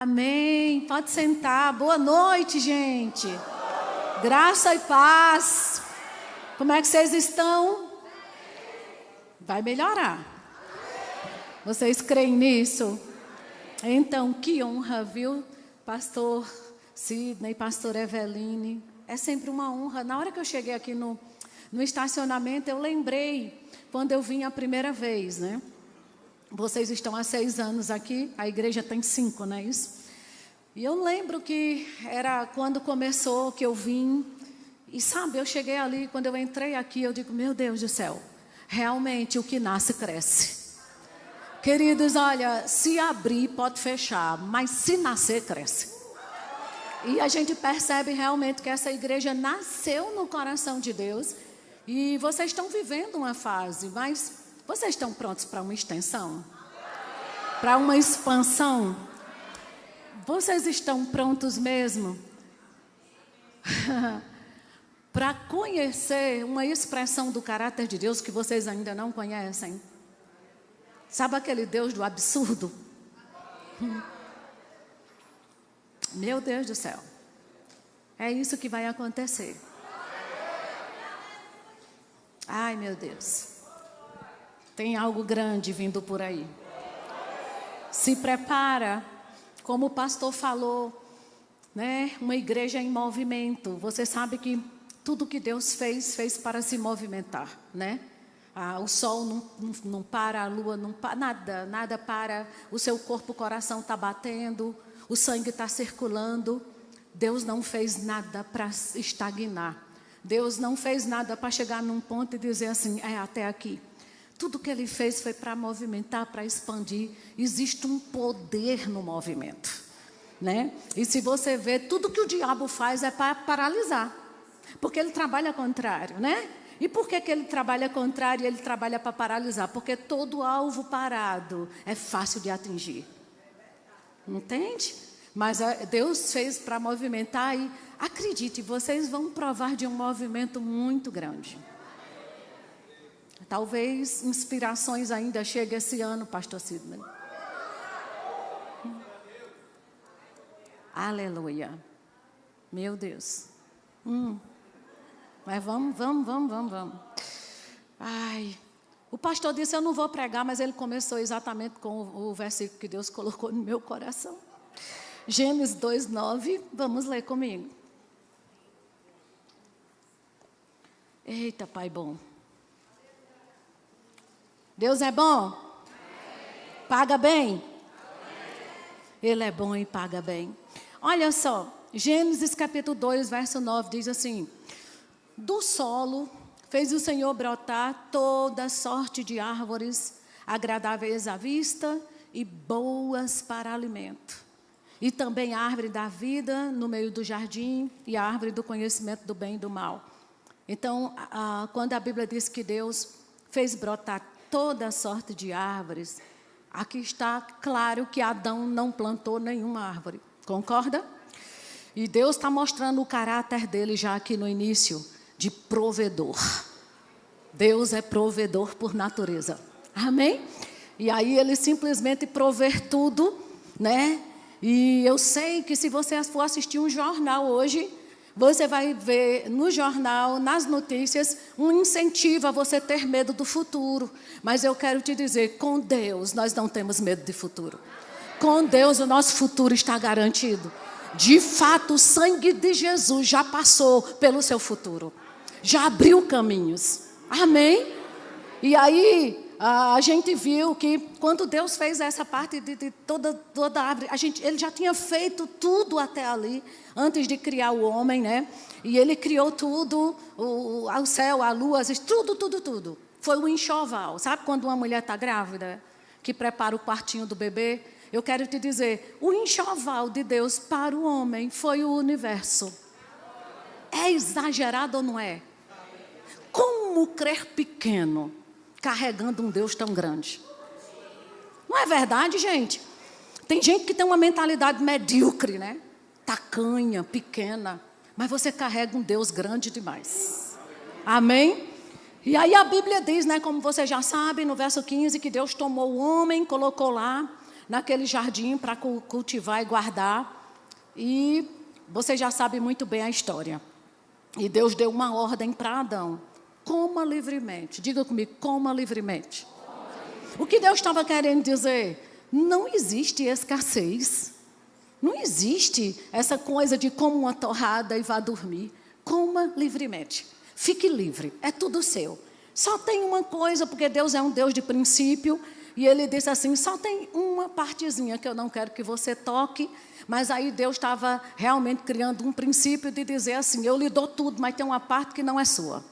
Amém. Pode sentar. Boa noite, gente. Graça e paz. Como é que vocês estão? Vai melhorar. Vocês creem nisso? Então, que honra, viu? Pastor Sidney, pastor Eveline. É sempre uma honra. Na hora que eu cheguei aqui no estacionamento, eu lembrei quando eu vim a primeira vez, né? Vocês estão há 6 anos aqui, a igreja tem 5, não é isso? E eu lembro que era quando começou que eu vim, e sabe, eu cheguei ali, quando eu entrei aqui, eu digo, meu Deus do céu, realmente o que nasce cresce. Queridos, olha, se abrir pode fechar, mas se nascer cresce. E a gente percebe realmente que essa igreja nasceu no coração de Deus, e vocês estão vivendo uma fase, mas vocês estão prontos para uma extensão? Para uma expansão? Vocês estão prontos mesmo? Para conhecer uma expressão do caráter de Deus que vocês ainda não conhecem? Sabe aquele Deus do absurdo? Meu Deus do céu. É isso que vai acontecer. Ai, meu Deus. Tem algo grande vindo por aí. Se prepara, como o pastor falou, né? Uma igreja em movimento. Você sabe que tudo que Deus fez para se movimentar, né? O sol não para, a lua não para, nada para. O seu corpo, o coração está batendo, o sangue está circulando. Deus não fez nada para estagnar. Deus não fez nada para chegar num ponto e dizer assim, até aqui. Tudo que Ele fez foi para movimentar, para expandir. Existe um poder no movimento, né? E se você vê, tudo que o diabo faz é para paralisar. Porque ele trabalha contrário, né? E por que ele trabalha contrário e ele trabalha para paralisar? Porque todo alvo parado é fácil de atingir. Entende? Mas Deus fez para movimentar e acredite, vocês vão provar de um movimento muito grande. Talvez inspirações ainda cheguem esse ano, pastor Sidney. Aleluia. Meu Deus. Mas vamos. Ai, o pastor disse, eu não vou pregar, mas ele começou exatamente com o versículo que Deus colocou no meu coração. Gênesis 2:9, vamos ler comigo. Eita, Pai bom. Deus é bom? Paga bem? Ele é bom e paga bem. Olha só, Gênesis capítulo 2, verso 9, diz assim, do solo fez o Senhor brotar toda sorte de árvores, agradáveis à vista e boas para alimento. E também a árvore da vida no meio do jardim e a árvore do conhecimento do bem e do mal. Então, quando a Bíblia diz que Deus fez brotar toda sorte de árvores, aqui está claro que Adão não plantou nenhuma árvore. Concorda? E Deus está mostrando o caráter dele já aqui no início, de provedor. Deus é provedor por natureza. Amém? E aí ele simplesmente prover tudo, né? E eu sei que se você for assistir um jornal hoje, você vai ver no jornal, nas notícias, um incentivo a você ter medo do futuro. Mas eu quero te dizer, com Deus nós não temos medo de futuro. Com Deus o nosso futuro está garantido. De fato, o sangue de Jesus já passou pelo seu futuro. Já abriu caminhos. Amém? E aí, a gente viu que quando Deus fez essa parte de toda a árvore, ele já tinha feito tudo até ali, antes de criar o homem, né? E ele criou tudo, o céu, a lua, tudo. Foi o enxoval. Sabe quando uma mulher está grávida, que prepara o quartinho do bebê? Eu quero te dizer, o enxoval de Deus para o homem foi o universo. É exagerado ou não é? Como crer pequeno, carregando um Deus tão grande? Não é verdade, gente? Tem gente que tem uma mentalidade medíocre, né? Tacanha, pequena. Mas você carrega um Deus grande demais. Amém? E aí a Bíblia diz, né? Como você já sabe, no verso 15, que Deus tomou o homem, colocou lá naquele jardim para cultivar e guardar. E você já sabe muito bem a história. E Deus deu uma ordem para Adão: coma livremente. Diga comigo, coma livremente. O que Deus estava querendo dizer? Não existe escassez. Não existe essa coisa de coma uma torrada e vá dormir. Coma livremente. Fique livre. É tudo seu. Só tem uma coisa, porque Deus é um Deus de princípio. E Ele disse assim, só tem uma partezinha que eu não quero que você toque. Mas aí Deus estava realmente criando um princípio de dizer assim, eu lhe dou tudo, mas tem uma parte que não é sua.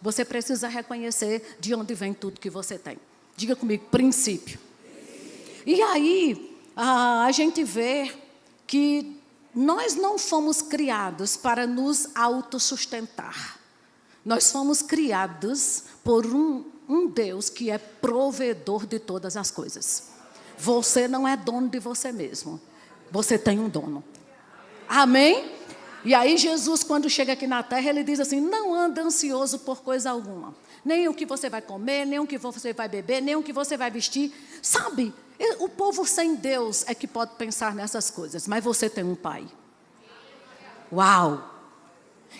Você precisa reconhecer de onde vem tudo que você tem. Diga comigo, princípio. E aí, a gente vê que nós não fomos criados para nos autossustentar. Nós fomos criados por um Deus que é provedor de todas as coisas. Você não é dono de você mesmo. Você tem um dono. Amém? E aí Jesus, quando chega aqui na terra, ele diz assim, não anda ansioso por coisa alguma. Nem o que você vai comer, nem o que você vai beber, nem o que você vai vestir. Sabe, o povo sem Deus é que pode pensar nessas coisas. Mas você tem um pai. Uau!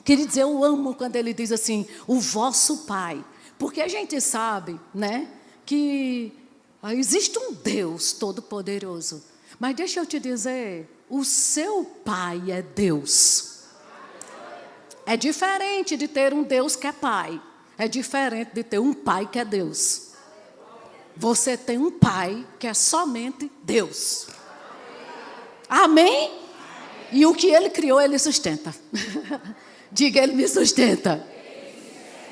Queridos, eu amo quando ele diz assim, o vosso pai. Porque a gente sabe, né, que existe um Deus todo-poderoso. Mas deixa eu te dizer, o seu pai é Deus. É diferente de ter um Deus que é pai. É diferente de ter um pai que é Deus. Você tem um pai que é somente Deus. Amém? E o que ele criou, ele sustenta. Diga, ele me sustenta.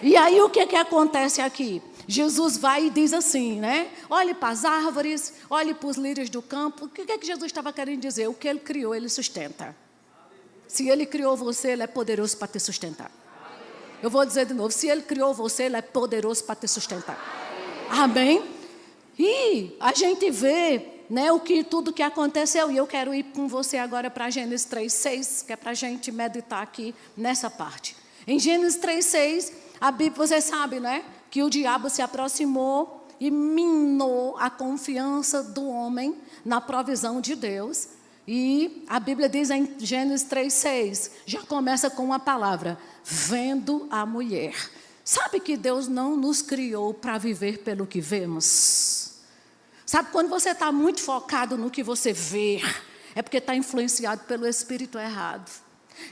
E aí o que acontece aqui? Jesus vai e diz assim, né? Olhe para as árvores, olhe para os lírios do campo. O que Jesus estava querendo dizer? O que ele criou, ele sustenta. Se ele criou você, ele é poderoso para te sustentar. Eu vou dizer de novo, se ele criou você, ele é poderoso para te sustentar. Amém? E a gente vê, né, tudo que aconteceu. E eu quero ir com você agora para Gênesis 3:6, que é para a gente meditar aqui nessa parte. Em Gênesis 3:6, a Bíblia, você sabe, né? Que o diabo se aproximou e minou a confiança do homem na provisão de Deus. E a Bíblia diz em Gênesis 3:6, já começa com uma palavra, vendo a mulher. Sabe que Deus não nos criou para viver pelo que vemos? Sabe, quando você está muito focado no que você vê, é porque está influenciado pelo espírito errado.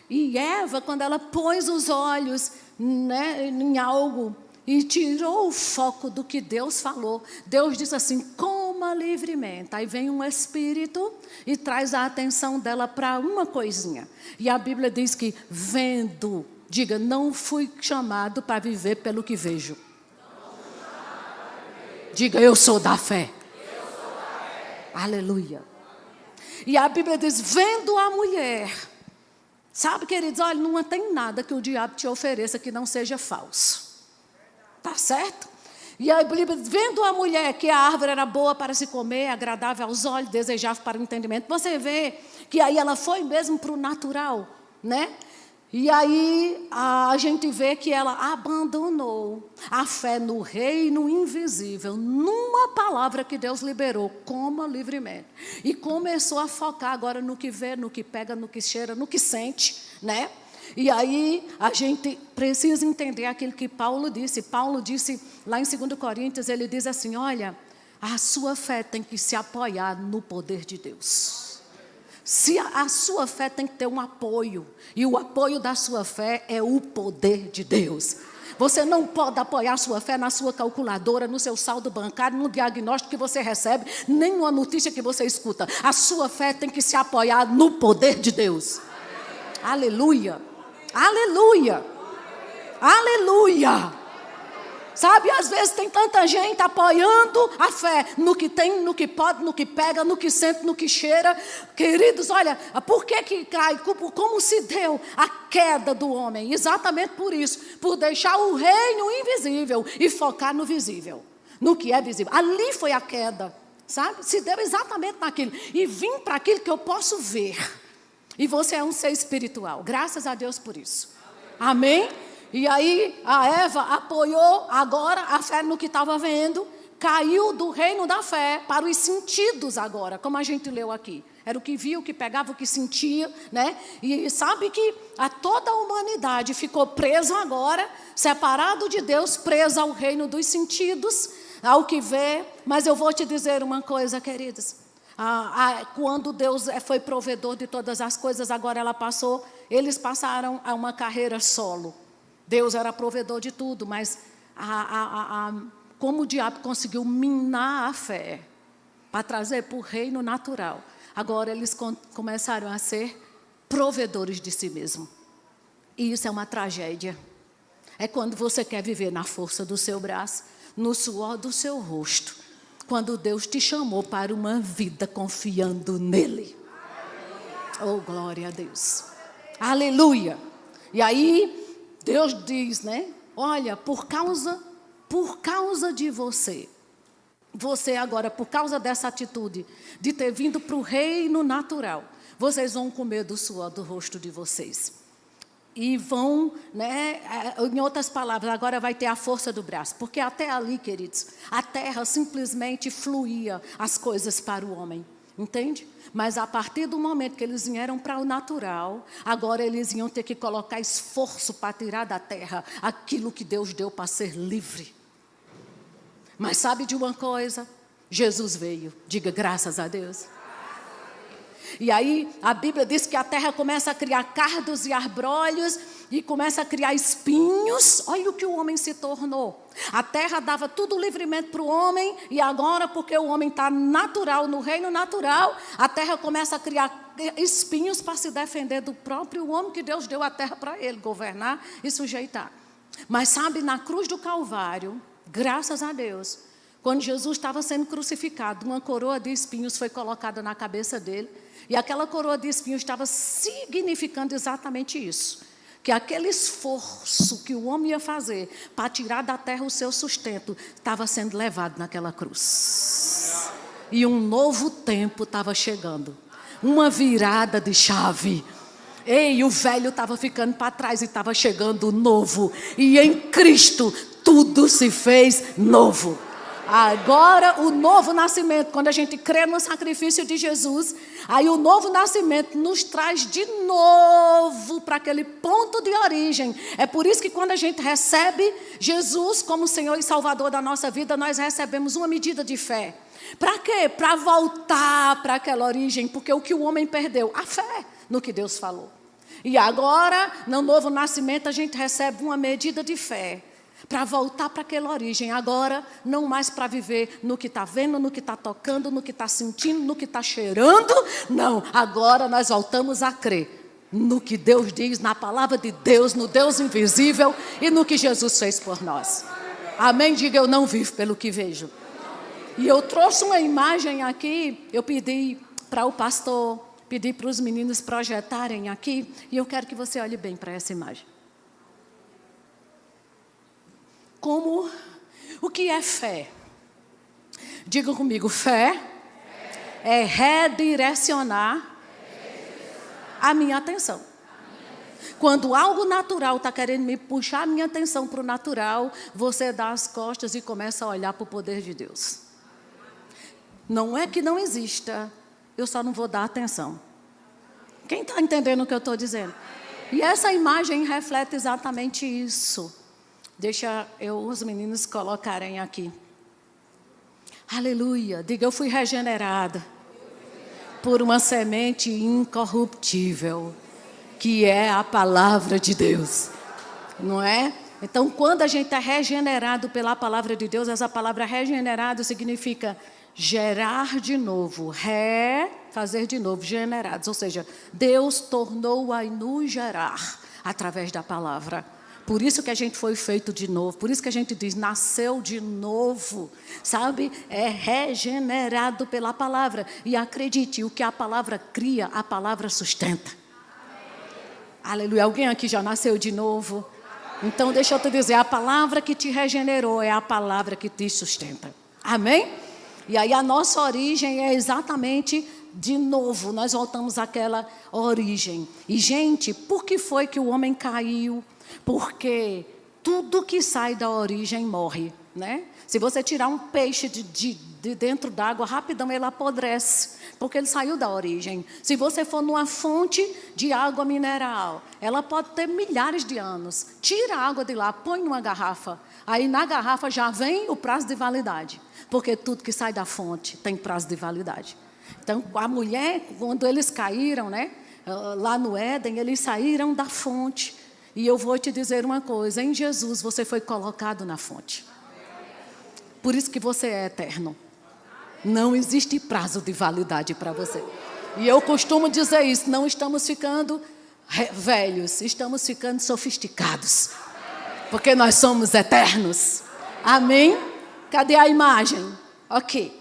E Eva, quando ela pôs os olhos, né, em algo e tirou o foco do que Deus falou, Deus disse assim, coma livremente. Aí vem um espírito e traz a atenção dela para uma coisinha. E a Bíblia diz que vendo, diga, não fui chamado para viver pelo que vejo. Diga, eu sou da fé. Aleluia. E a Bíblia diz, vendo a mulher. Sabe, queridos, olha, não tem nada que o diabo te ofereça que não seja falso. Tá certo? E a Bíblia diz, vendo a mulher que a árvore era boa para se comer, agradável aos olhos, desejável para o entendimento. Você vê que aí ela foi mesmo para o natural, né? E aí a gente vê que ela abandonou a fé no reino invisível, numa palavra que Deus liberou, coma livremente. E começou a focar agora no que vê, no que pega, no que cheira, no que sente, né? E aí a gente precisa entender aquilo que Paulo disse. Paulo disse lá em 2 Coríntios, ele diz assim, olha, a sua fé tem que se apoiar no poder de Deus. Se a sua fé tem que ter um apoio, e o apoio da sua fé é o poder de Deus. Você não pode apoiar a sua fé na sua calculadora, no seu saldo bancário, no diagnóstico que você recebe, nem numa notícia que você escuta. A sua fé tem que se apoiar no poder de Deus. Aleluia, aleluia, aleluia. Sabe, às vezes tem tanta gente apoiando a fé no que tem, no que pode, no que pega, no que sente, no que cheira. Queridos, olha, por que cai? Como se deu a queda do homem? Exatamente por isso, por deixar o reino invisível e focar no visível, no que é visível. Ali foi a queda, sabe? Se deu exatamente naquilo. E vim para aquilo que eu posso ver. E você é um ser espiritual, graças a Deus por isso. Amém? E aí a Eva apoiou agora a fé no que estava vendo, caiu do reino da fé para os sentidos agora, como a gente leu aqui. Era o que via, o que pegava, o que sentia, né? E sabe que toda a humanidade ficou presa agora, separado de Deus, presa ao reino dos sentidos, ao que vê. Mas eu vou te dizer uma coisa, queridos. Quando Deus foi provedor de todas as coisas, agora eles passaram a uma carreira solo. Deus era provedor de tudo, mas como o diabo conseguiu minar a fé para trazer para o reino natural, agora eles começaram a ser provedores de si mesmo. E isso é uma tragédia. É quando você quer viver na força do seu braço, no suor do seu rosto, quando Deus te chamou para uma vida confiando nele. Oh, glória a Deus. Aleluia. E aí, Deus diz, né? Olha, por causa de você agora, por causa dessa atitude de ter vindo para o reino natural, vocês vão comer do suor do rosto de vocês. E vão, né, em outras palavras, agora vai ter a força do braço. Porque até ali, queridos, a terra simplesmente fluía as coisas para o homem. Entende? Mas a partir do momento que eles vieram para o natural, agora eles iam ter que colocar esforço para tirar da terra aquilo que Deus deu para ser livre. Mas sabe de uma coisa? Jesus veio. Diga graças a Deus. E aí a Bíblia diz que a terra começa a criar cardos e abrolhos e começa a criar espinhos. Olha o que o homem se tornou. A terra dava tudo livremente para o homem e agora, porque o homem está natural, no reino natural, a terra começa a criar espinhos para se defender do próprio homem que Deus deu a terra para ele governar e sujeitar. Mas sabe, na cruz do Calvário, graças a Deus, quando Jesus estava sendo crucificado, uma coroa de espinhos foi colocada na cabeça dele. E aquela coroa de espinhos estava significando exatamente isso. Que aquele esforço que o homem ia fazer para tirar da terra o seu sustento, estava sendo levado naquela cruz. E um novo tempo estava chegando. Uma virada de chave. Ei, o velho estava ficando para trás e estava chegando o novo. E em Cristo tudo se fez novo. Agora, o novo nascimento, quando a gente crê no sacrifício de Jesus, aí o novo nascimento nos traz de novo para aquele ponto de origem. É por isso que quando a gente recebe Jesus como Senhor e Salvador da nossa vida, nós recebemos uma medida de fé. Para quê? Para voltar para aquela origem, porque o que o homem perdeu? A fé no que Deus falou. E agora, no novo nascimento, a gente recebe uma medida de fé. Para voltar para aquela origem, agora não mais para viver no que está vendo, no que está tocando, no que está sentindo, no que está cheirando, não, agora nós voltamos a crer no que Deus diz, na palavra de Deus, no Deus invisível e no que Jesus fez por nós. Amém? Diga, eu não vivo pelo que vejo. E eu trouxe uma imagem aqui, eu pedi para o pastor, pedi para os meninos projetarem aqui, e eu quero que você olhe bem para essa imagem. O que é fé? Diga comigo, fé é redirecionar a minha atenção. Quando algo natural está querendo me puxar a minha atenção para o natural, você dá as costas e começa a olhar para o poder de Deus. Não é que não exista, eu só não vou dar atenção. Quem está entendendo o que eu estou dizendo? E essa imagem reflete exatamente isso. Deixa os meninos colocarem aqui. Aleluia. Diga, eu fui regenerada por uma semente incorruptível, que é a palavra de Deus. Não é? Então, quando a gente é regenerado pela palavra de Deus, essa palavra regenerado significa gerar de novo, fazer de novo, generados. Ou seja, Deus tornou a nos gerar através da palavra. Por isso que a gente foi feito de novo. Por isso que a gente diz, nasceu de novo. Sabe? É regenerado pela palavra. E acredite, o que a palavra cria, a palavra sustenta. Aleluia. Alguém aqui já nasceu de novo? Então deixa eu te dizer, a palavra que te regenerou é a palavra que te sustenta. Amém? E aí a nossa origem é exatamente de novo. Nós voltamos àquela origem. E gente, por que foi que o homem caiu? Porque tudo que sai da origem morre. né? Se você tirar um peixe de dentro d'água, rapidão ele apodrece, porque ele saiu da origem. Se você for numa fonte de água mineral, ela pode ter milhares de anos. Tira a água de lá, põe numa garrafa. Aí na garrafa já vem o prazo de validade, porque tudo que sai da fonte tem prazo de validade. Então, a mulher, quando eles caíram, né, lá no Éden, eles saíram da fonte. E eu vou te dizer uma coisa, em Jesus você foi colocado na fonte. Por isso que você é eterno. Não existe prazo de validade para você. E eu costumo dizer isso, não estamos ficando velhos, estamos ficando sofisticados. Porque nós somos eternos. Amém? Cadê a imagem? Ok.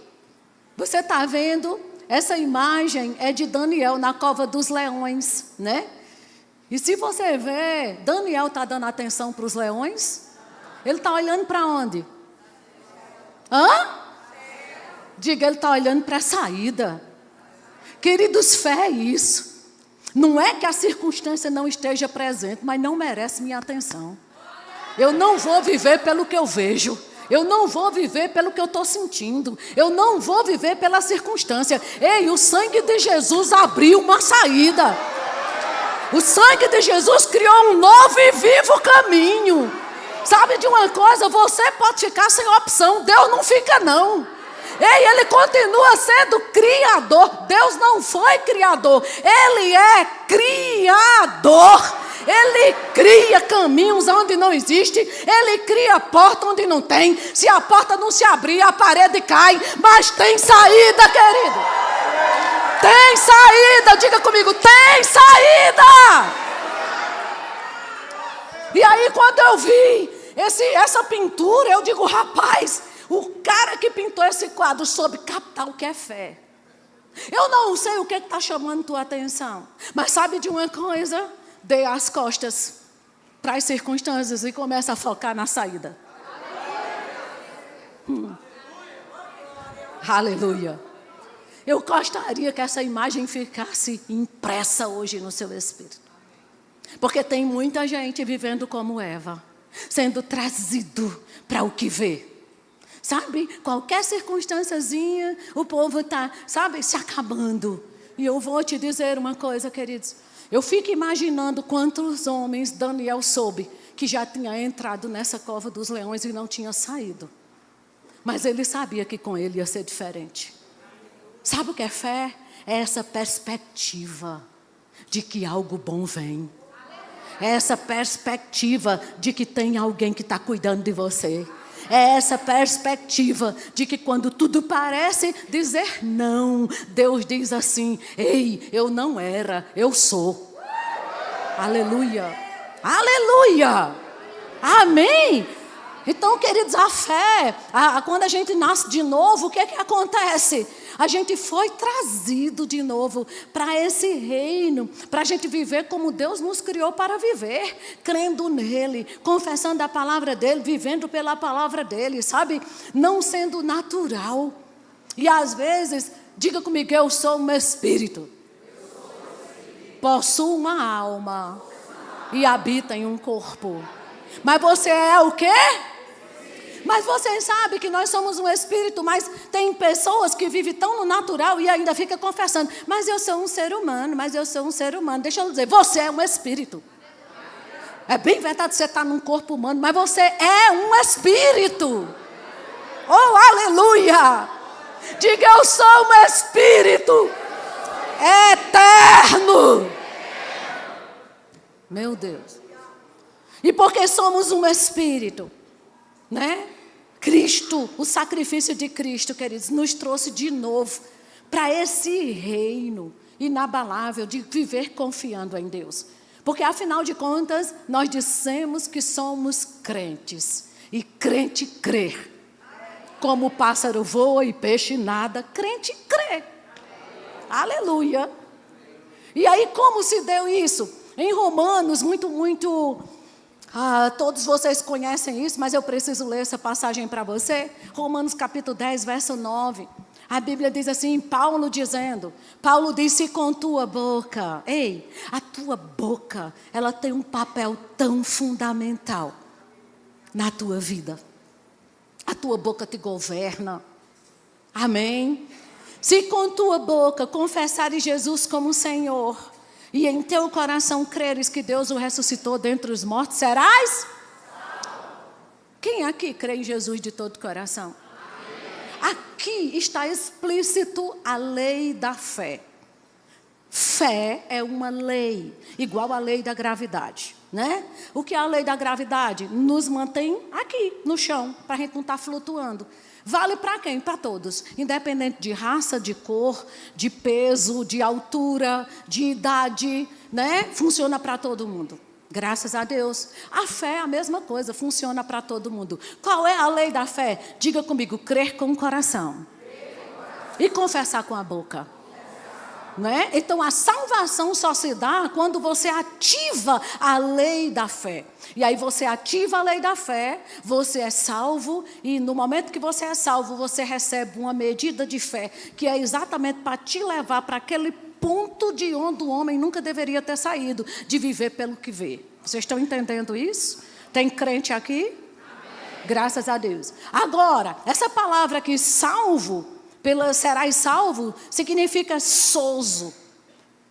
Você está vendo? Essa imagem é de Daniel na cova dos leões, né? E se você ver, Daniel está dando atenção para os leões? Ele está olhando para onde? Hã? Diga, ele está olhando para a saída. Queridos, fé é isso. Não é que a circunstância não esteja presente, mas não merece minha atenção. Eu não vou viver pelo que eu vejo. Eu não vou viver pelo que eu estou sentindo. Eu não vou viver pela circunstância. Ei, o sangue de Jesus abriu uma saída. O sangue de Jesus criou um novo e vivo caminho. Sabe de uma coisa? Você pode ficar sem opção. Deus não fica, não. Ei, Ele continua sendo criador. Deus não foi criador. Ele é criador. Ele cria caminhos onde não existe. Ele cria porta onde não tem. Se a porta não se abrir, a parede cai. Mas tem saída, querido. Tem saída. Diga comigo, tem saída. E aí quando eu vi essa pintura, eu digo, rapaz, o cara que pintou esse quadro soube captar o que é fé. Eu não sei o que está chamando tua atenção. Mas sabe de uma coisa? Dê as costas para as circunstâncias e começa a focar na saída. Aleluia. Eu gostaria que essa imagem ficasse impressa hoje no seu espírito. Porque tem muita gente vivendo como Eva, sendo trazido para o que vê. Sabe, qualquer circunstânciazinha, o povo está, sabe, se acabando. E eu vou te dizer uma coisa, queridos. Eu fico imaginando quantos homens Daniel soube que já tinha entrado nessa cova dos leões e não tinha saído. Mas ele sabia que com ele ia ser diferente. Sabe o que é fé? É essa perspectiva de que algo bom vem. É essa perspectiva de que tem alguém que está cuidando de você. É essa perspectiva de que quando tudo parece dizer não, Deus diz assim, ei, eu não era, eu sou. Aleluia. Aleluia. Amém. Então, queridos, a fé, quando a gente nasce de novo, o que é que acontece? A gente foi trazido de novo para esse reino, para a gente viver como Deus nos criou para viver, crendo nele, confessando a palavra dele, vivendo pela palavra dele, sabe? Não sendo natural. E às vezes, diga comigo, eu sou um espírito, possuo uma alma e habita em um corpo. Mas você é o quê? Mas vocês sabem que nós somos um espírito, mas tem pessoas que vivem tão no natural e ainda fica confessando, mas eu sou um ser humano, mas eu sou um ser humano. Deixa eu dizer, você é um espírito. É bem verdade que você está num corpo humano, mas você é um espírito. Oh, aleluia! Diga, eu sou um espírito eterno. Meu Deus. E porque somos um espírito, né? Cristo, o sacrifício de Cristo, queridos, nos trouxe de novo para esse reino inabalável de viver confiando em Deus. Porque afinal de contas, nós dissemos que somos crentes. E crente crê. Como o pássaro voa e peixe nada, crente crê. Aleluia. E aí como se deu isso? Em Romanos, todos vocês conhecem isso, mas eu preciso ler essa passagem para você. Romanos capítulo 10, verso 9. A Bíblia diz assim, Paulo disse com tua boca. Ei, a tua boca, ela tem um papel tão fundamental na tua vida. A tua boca te governa. Amém? Se com tua boca confessares Jesus como Senhor, e em teu coração creres que Deus o ressuscitou dentre os mortos, serás? Quem aqui crê em Jesus de todo o coração? Aqui está explícito a lei da fé. Fé é uma lei, igual à lei da gravidade, né? O que é a lei da gravidade? Nos mantém aqui, no chão, para a gente não estar flutuando. Vale para quem? Para todos, independente de raça, de cor, de peso, de altura, de idade, né? Funciona para todo mundo. Graças a Deus. A fé é a mesma coisa, funciona para todo mundo. Qual é a lei da fé? Diga comigo, crer com o coração. E confessar com a boca. Né? Então a salvação só se dá quando você ativa a lei da fé. E aí você ativa a lei da fé, você é salvo, e no momento que você é salvo, você recebe uma medida de fé, que é exatamente para te levar para aquele ponto de onde o homem nunca deveria ter saído, de viver pelo que vê. Vocês estão entendendo isso? Tem crente aqui? Amém. Graças a Deus. Agora, essa palavra aqui, salvo, serás salvo, significa sozo,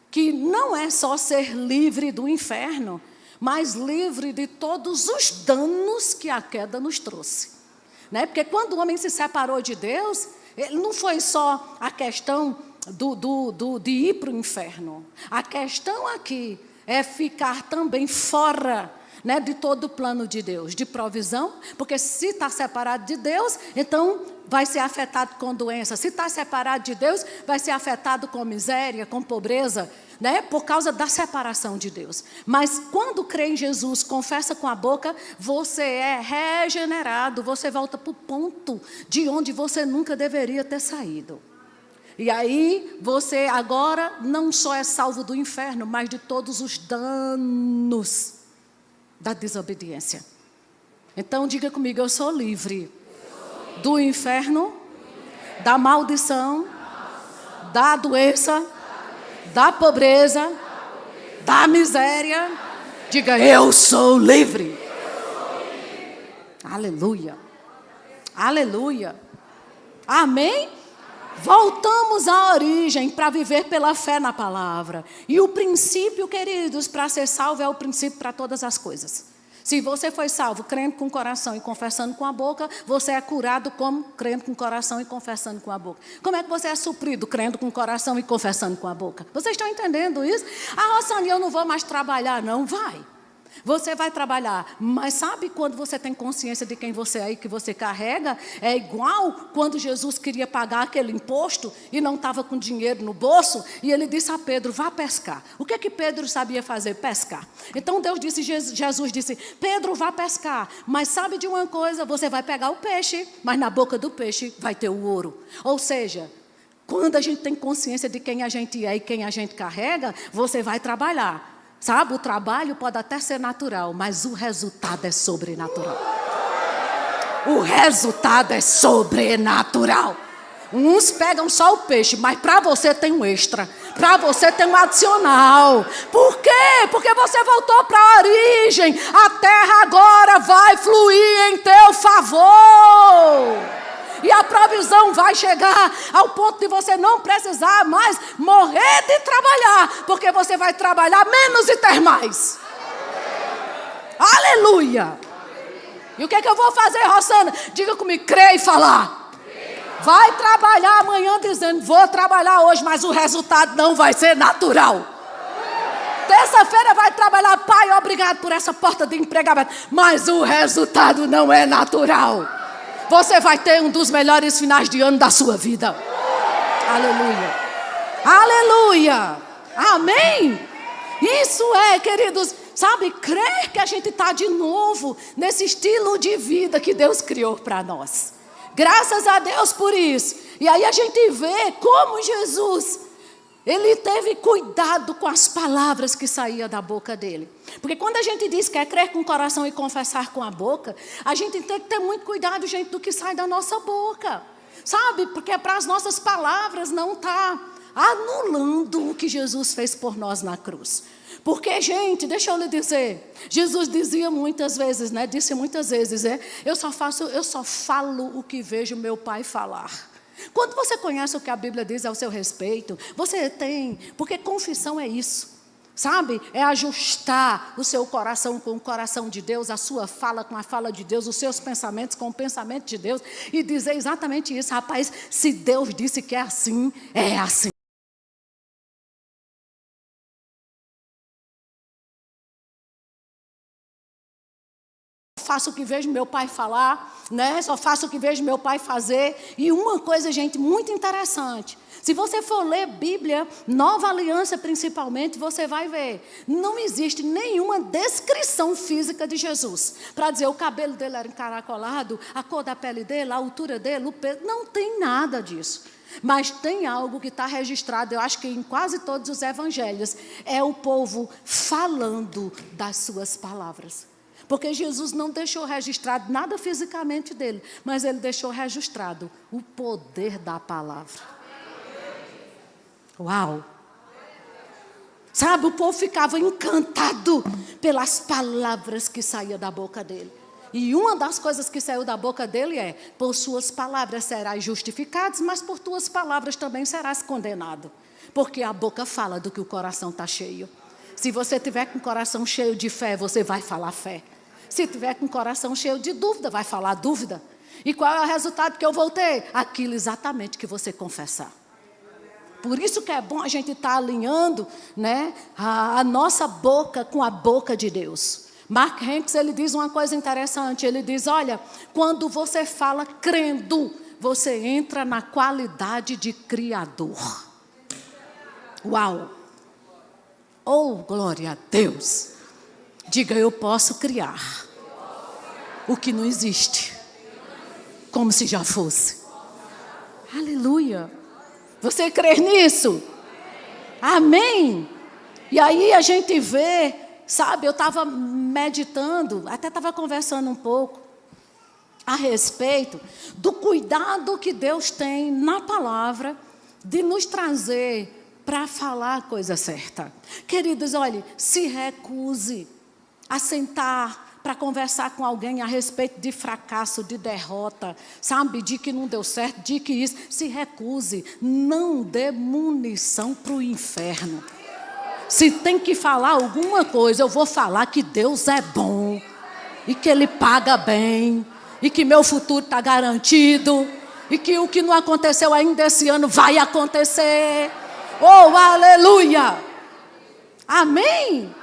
que não é só ser livre do inferno, mas livre de todos os danos que a queda nos trouxe, né? Porque quando o homem se separou de Deus, ele não foi só a questão de ir para o inferno. A questão aqui é ficar também fora, né, de todo o plano de Deus, de provisão, porque se está separado de Deus, então vai ser afetado com doença. Se está separado de Deus, vai ser afetado com miséria, com pobreza, né, por causa da separação de Deus. Mas quando crê em Jesus, confessa com a boca, você é regenerado, você volta para o ponto de onde você nunca deveria ter saído. E aí, você agora não só é salvo do inferno, mas de todos os danos da desobediência. Então, diga comigo, eu sou livre do inferno, da maldição, da doença, da pobreza, da miséria. Diga, eu sou livre. Aleluia. Aleluia. Amém? Voltamos à origem para viver pela fé na palavra. E o princípio, queridos, para ser salvo é o princípio para todas as coisas. Se você foi salvo crendo com o coração e confessando com a boca, você é curado como crendo com o coração e confessando com a boca. Como é que você é suprido crendo com o coração e confessando com a boca? Vocês estão entendendo isso? Ah, Rosane, eu não vou mais trabalhar, não. Vai. Você vai trabalhar, mas sabe quando você tem consciência de quem você é e que você carrega? É igual quando Jesus queria pagar aquele imposto e não estava com dinheiro no bolso, e ele disse a Pedro, vá pescar. O que é que Pedro sabia fazer? Pescar. Então Jesus disse, Pedro, vá pescar, mas sabe de uma coisa, você vai pegar o peixe, mas na boca do peixe vai ter o ouro. Ou seja, quando a gente tem consciência de quem a gente é e quem a gente carrega, você vai trabalhar. Sabe, o trabalho pode até ser natural, mas o resultado é sobrenatural. O resultado é sobrenatural. Uns pegam só o peixe, mas para você tem um extra. Para você tem um adicional. Por quê? Porque você voltou para a origem. A terra agora vai fluir em teu favor. E a provisão vai chegar ao ponto de você não precisar mais morrer de trabalhar, porque você vai trabalhar menos e ter mais. Aleluia! E o que é que eu vou fazer, Rosana? Diga comigo, crê e falar. Vai trabalhar amanhã dizendo, vou trabalhar hoje, mas o resultado não vai ser natural. Terça-feira vai trabalhar, pai, obrigado por essa porta de emprego aberta, mas o resultado não é natural. Você vai ter um dos melhores finais de ano da sua vida. Aleluia. Aleluia. Amém. Isso é, queridos, sabe, crer que a gente está de novo nesse estilo de vida que Deus criou para nós. Graças a Deus por isso. E aí a gente vê como Jesus, ele teve cuidado com as palavras que saíam da boca dele. Porque quando a gente diz que é crer com o coração e confessar com a boca, a gente tem que ter muito cuidado, gente, do que sai da nossa boca. Sabe? Porque para as nossas palavras não está anulando o que Jesus fez por nós na cruz. Porque, gente, deixa eu lhe dizer, Jesus dizia muitas vezes, né? Disse muitas vezes, eu só falo o que vejo meu Pai falar. Quando você conhece o que a Bíblia diz ao seu respeito, você tem, porque confissão é isso. Sabe? É ajustar o seu coração com o coração de Deus, a sua fala com a fala de Deus, os seus pensamentos com o pensamento de Deus, e dizer exatamente isso. Rapaz, se Deus disse que é assim, é assim. Faço o que vejo meu pai falar, né? Só faço o que vejo meu pai fazer. E uma coisa, gente, muito interessante. Se você for ler Bíblia, Nova Aliança principalmente, você vai ver. Não existe nenhuma descrição física de Jesus. Para dizer o cabelo dele era encaracolado, a cor da pele dele, a altura dele, o peso. Não tem nada disso. Mas tem algo que está registrado, eu acho que em quase todos os evangelhos. É o povo falando das suas palavras. Porque Jesus não deixou registrado nada fisicamente dele, mas ele deixou registrado o poder da palavra. Uau! Sabe, o povo ficava encantado pelas palavras que saíam da boca dele. E uma das coisas que saiu da boca dele é: por suas palavras serás justificado, mas por tuas palavras também serás condenado. Porque a boca fala do que o coração está cheio. Se você tiver com o coração cheio de fé, você vai falar fé. Se tiver com o coração cheio de dúvida, vai falar dúvida. E qual é o resultado que eu vou ter? Aquilo exatamente que você confessar. Por isso que é bom a gente estar alinhando, né, a nossa boca com a boca de Deus. Mark Hanks, ele diz uma coisa interessante. Ele diz, olha, quando você fala crendo, você entra na qualidade de criador. Uau! Oh, glória a Deus! Diga, eu posso criar o que não existe, como se já fosse. Aleluia! Você crê nisso? Amém? E aí a gente vê, sabe, eu estava meditando, até estava conversando um pouco a respeito do cuidado que Deus tem na palavra de nos trazer para falar a coisa certa. Queridos, olhe, se recuse a sentar para conversar com alguém a respeito de fracasso, de derrota, sabe, de que não deu certo, de que isso. Se recuse, não dê munição para o inferno. Se tem que falar alguma coisa, eu vou falar que Deus é bom, e que Ele paga bem, e que meu futuro está garantido, e que o que não aconteceu ainda esse ano vai acontecer. Oh, aleluia! Amém?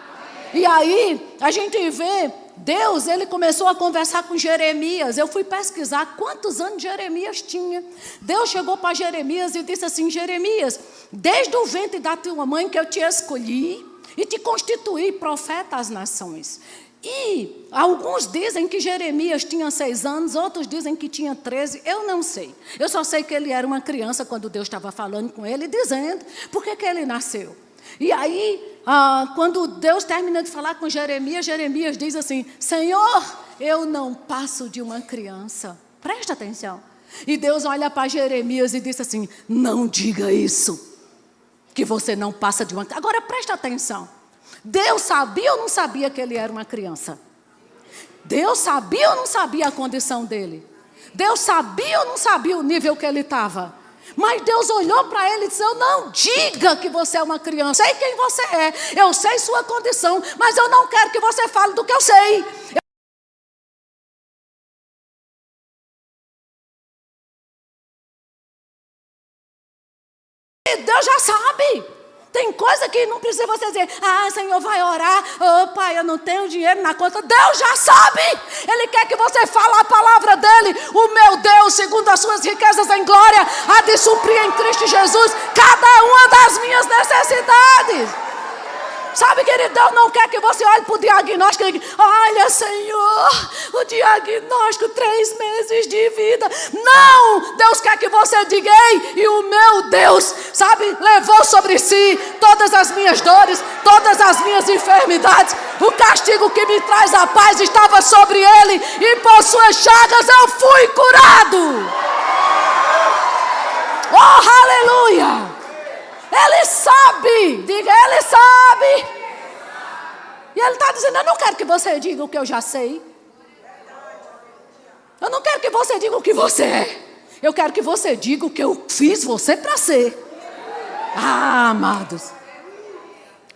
E aí, a gente vê, Deus, ele começou a conversar com Jeremias. Eu fui pesquisar quantos anos Jeremias tinha. Deus chegou para Jeremias e disse assim, Jeremias, desde o ventre da tua mãe que eu te escolhi e te constituí profeta às nações. E alguns dizem que Jeremias tinha 6 anos, outros dizem que tinha 13, eu não sei. Eu só sei que ele era uma criança quando Deus estava falando com ele, dizendo por que ele nasceu. E aí, quando Deus termina de falar com Jeremias, Jeremias diz assim, Senhor, eu não passo de uma criança. Presta atenção. E Deus olha para Jeremias e diz assim, não diga isso, que você não passa de uma criança. Agora presta atenção. Deus sabia ou não sabia que ele era uma criança? Deus sabia ou não sabia a condição dele? Deus sabia ou não sabia o nível que ele estava? Mas Deus olhou para ele e disse, eu não diga que você é uma criança. Eu sei quem você é, eu sei sua condição, mas eu não quero que você fale do que eu sei. E Deus já sabe. Tem coisa que não precisa você dizer, Senhor, vai orar, pai, eu não tenho dinheiro na conta. Deus já sabe. Ele quer que você fale a palavra dele. O meu Deus, segundo as suas riquezas em glória, há de suprir em Cristo Jesus cada uma das minhas necessidades. Sabe, querido, Deus não quer que você olhe para o diagnóstico e diga, olha, Senhor, o diagnóstico, 3 meses de vida. Não, Deus quer que você diga, ei, e o meu Deus, sabe, levou sobre si todas as minhas dores, todas as minhas enfermidades. O castigo que me traz a paz estava sobre ele, e por suas chagas eu fui curado. Oh, aleluia! Ele sabe, diga, ele sabe. dizendo, eu não quero que você diga o que eu já sei. Eu não quero que você diga o que você é. Eu quero que você diga o que eu fiz você para ser. Ah, amados.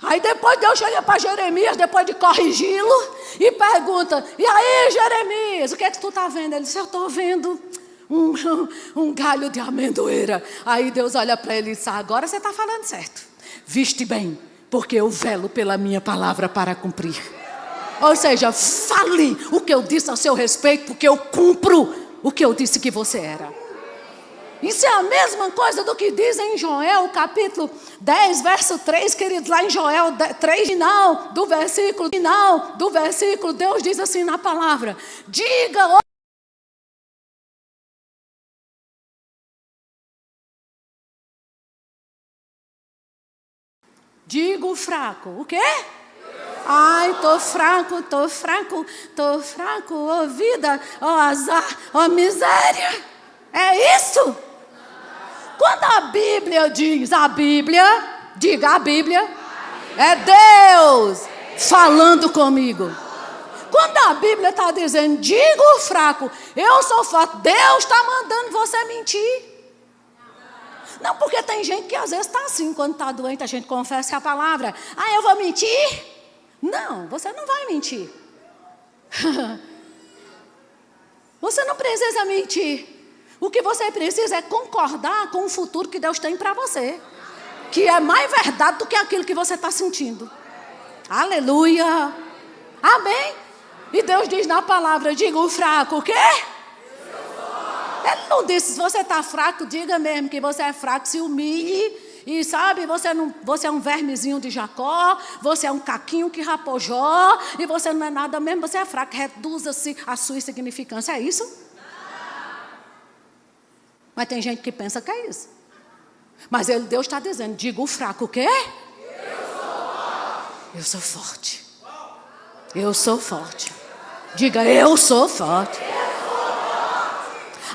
Aí depois Deus chega para Jeremias, depois de corrigi-lo, e pergunta, e aí Jeremias, o que é que tu está vendo? Ele disse, eu estou vendo um galho de amendoeira. Aí Deus olha para ele e diz, agora você está falando certo. Viste bem, porque eu velo pela minha palavra para cumprir. Ou seja, fale o que eu disse a seu respeito, porque eu cumpro o que eu disse que você era. Isso é a mesma coisa do que diz em Joel, capítulo 10, verso 3, queridos, lá em Joel 3, final do versículo, Deus diz assim na palavra, digo fraco, o quê? Ai, tô fraco, ó vida, ó azar, ó miséria. É isso? Quando a Bíblia diz, diga a Bíblia, é Deus falando comigo. Quando a Bíblia está dizendo, diga o fraco, eu sou forte, Deus está mandando você mentir. Não, porque tem gente que às vezes está assim, quando está doente, a gente confessa a palavra. Ah, eu vou mentir? Não, você não vai mentir. Você não precisa mentir. O que você precisa é concordar com o futuro que Deus tem para você. Que é mais verdade do que aquilo que você está sentindo. Aleluia. Amém? E Deus diz na palavra, diga o fraco, o quê? Ele não disse, se você está fraco, diga mesmo que você é fraco, se humilhe. E sabe, você é um vermezinho de Jacó, você é um caquinho que rapou Jó, e você não é nada mesmo, você é fraco, reduza-se a sua insignificância, é isso? Mas tem gente que pensa que é isso. Mas Deus está dizendo, diga o fraco, o quê? Eu sou forte. Eu sou forte. Diga, eu sou forte.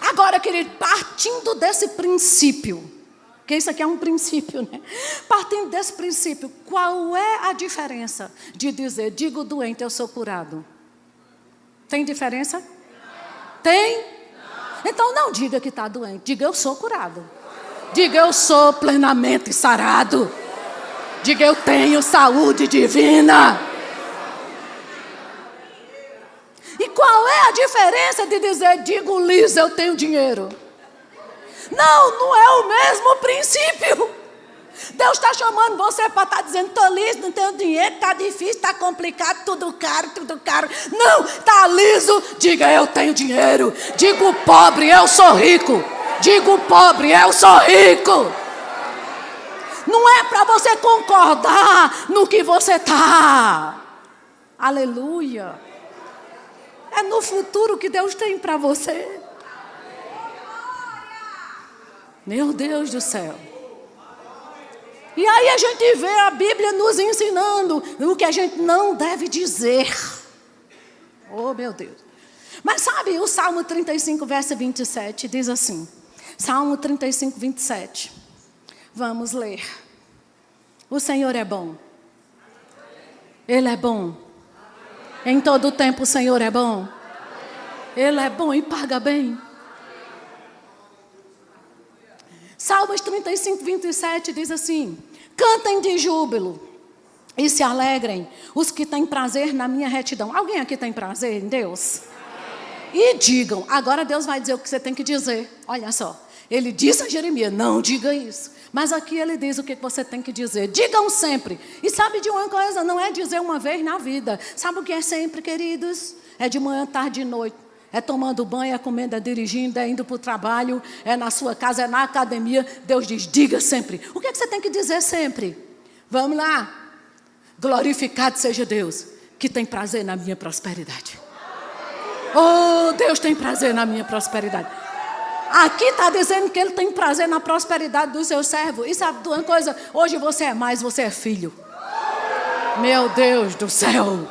Agora, querido, partindo desse princípio, porque isso aqui é um princípio, né? Partindo desse princípio, qual é a diferença de dizer, digo doente, eu sou curado? Tem diferença? Tem? Então não diga que está doente, diga eu sou curado. Diga eu sou plenamente sarado. Diga eu tenho saúde divina. E qual é a diferença de dizer, digo liso, eu tenho dinheiro? Não é o mesmo princípio. Deus está chamando você para estar dizendo, estou liso, não tenho dinheiro, está difícil, está complicado, tudo caro. Não, está liso, diga eu tenho dinheiro. Digo pobre, eu sou rico. Digo pobre, eu sou rico. Não é para você concordar no que você está. Aleluia. É no futuro que Deus tem para você. Meu Deus do céu. E aí a gente vê a Bíblia nos ensinando o que a gente não deve dizer. Oh, meu Deus. Mas sabe, o Salmo 35, verso 27 diz assim. Salmo 35, 27. Vamos ler. O Senhor é bom. Ele é bom. Em todo o tempo o Senhor é bom. Ele é bom e paga bem. Salmos 35, 27 diz assim. Cantem de júbilo e se alegrem os que têm prazer na minha retidão. Alguém aqui tem prazer em Deus? E digam, agora Deus vai dizer o que você tem que dizer. Olha só, ele disse a Jeremias, não diga isso. Mas aqui ele diz o que você tem que dizer. Digam sempre. E sabe de uma coisa, não é dizer uma vez na vida. Sabe o que é sempre, queridos? É de manhã, tarde e noite. É tomando banho, é comendo, é dirigindo, é indo para o trabalho, é na sua casa, é na academia. Deus diz, diga sempre. O que é que você tem que dizer sempre? Vamos lá. Glorificado seja Deus, que tem prazer na minha prosperidade. Oh, Deus tem prazer na minha prosperidade. Aqui está dizendo que Ele tem prazer na prosperidade do seu servo. E sabe de uma coisa? Hoje você é mais, você é filho. Meu Deus do céu.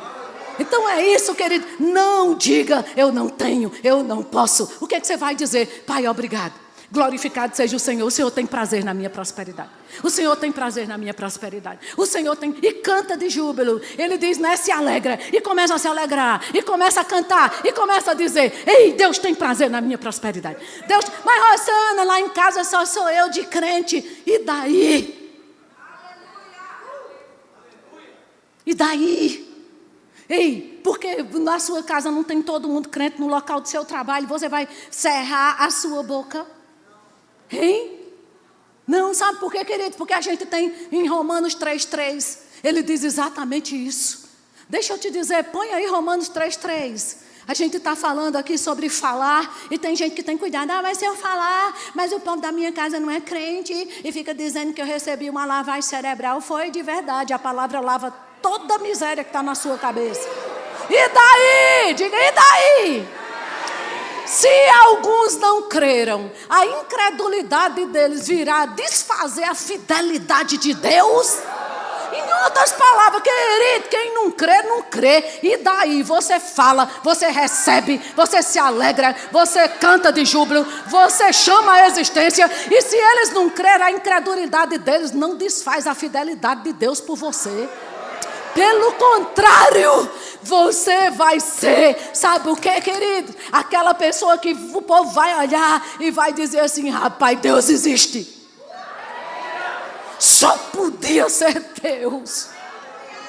Então é isso, querido. Não diga, eu não tenho, eu não posso. O que é que você vai dizer? Pai, obrigado. Glorificado seja o Senhor. O Senhor tem prazer na minha prosperidade. O Senhor tem prazer na minha prosperidade. O Senhor tem... E canta de júbilo. Ele diz, né? Se alegra. E começa a se alegrar. E começa a cantar. E começa a dizer, ei, Deus tem prazer na minha prosperidade. Deus... Mas Rosana, lá em casa só sou eu de crente. E daí? E daí? Ei, porque na sua casa não tem todo mundo crente, no local do seu trabalho, você vai cerrar a sua boca? Hein? Não, sabe por quê, querido? Porque a gente tem em Romanos 3:3, ele diz exatamente isso. Deixa eu te dizer, põe aí Romanos 3:3. A gente está falando aqui sobre falar, e tem gente que tem cuidado. Ah, mas se eu falar, mas o povo da minha casa não é crente, e fica dizendo que eu recebi uma lavagem cerebral. Foi de verdade, a palavra lava toda a miséria que está na sua cabeça. E daí? Diga, e daí? Se alguns não creram, a incredulidade deles virá desfazer a fidelidade de Deus? Em outras palavras, querido, quem não crê, não crê. E daí? Você fala, você recebe, você se alegra, você canta de júbilo, você chama a existência. E se eles não crerem, a incredulidade deles não desfaz a fidelidade de Deus por você. Pelo contrário, você vai ser, sabe o que, querido? Aquela pessoa que o povo vai olhar e vai dizer assim, rapaz, Deus existe. Só podia ser Deus.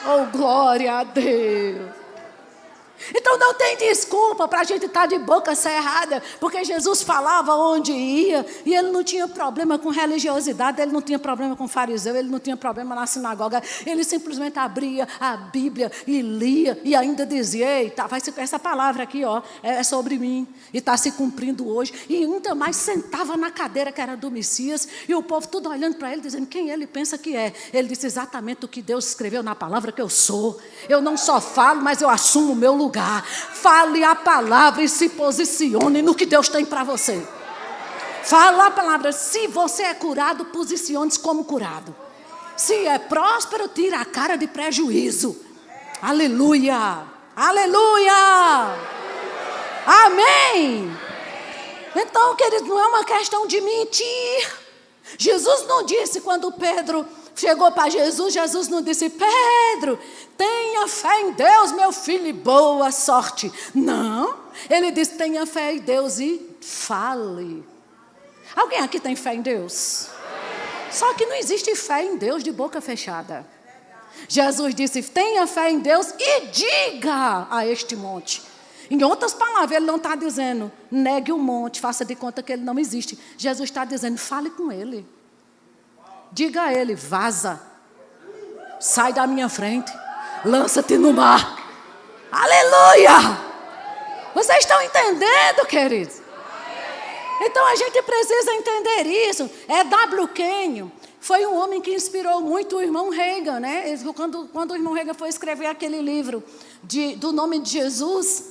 Oh, glória a Deus. Então não tem desculpa para a gente estar de boca cerrada, porque Jesus falava onde ia, e ele não tinha problema com religiosidade, ele não tinha problema com fariseu, ele não tinha problema na sinagoga, ele simplesmente abria a Bíblia e lia, e ainda dizia, eita, vai ser essa palavra aqui, ó, é sobre mim, e está se cumprindo hoje, e ainda mais sentava na cadeira que era do Messias, e o povo tudo olhando para ele, dizendo quem ele pensa que é. Ele disse exatamente o que Deus escreveu na palavra que eu sou. Eu não só falo, mas eu assumo o meu lugar. Fale a palavra e se posicione no que Deus tem para você. Fala a palavra. Se você é curado, posicione-se como curado. Se é próspero, tira a cara de prejuízo. Aleluia. Aleluia. Amém. Então, querido, não é uma questão de mentir. Jesus não disse quando Pedro chegou para Jesus, Jesus não disse, Pedro, tenha fé em Deus, meu filho, e boa sorte. Não, ele disse, tenha fé em Deus e fale. Alguém aqui tem fé em Deus? Só que não existe fé em Deus de boca fechada. Jesus disse, tenha fé em Deus e diga a este monte. Em outras palavras, ele não está dizendo, negue o monte, faça de conta que ele não existe. Jesus está dizendo, fale com ele. Diga a ele, vaza, sai da minha frente, lança-te no mar. Aleluia! Vocês estão entendendo, queridos? Então a gente precisa entender isso. W. Kenyon foi um homem que inspirou muito o irmão Reagan, né? Quando o irmão Reagan foi escrever aquele livro do nome de Jesus,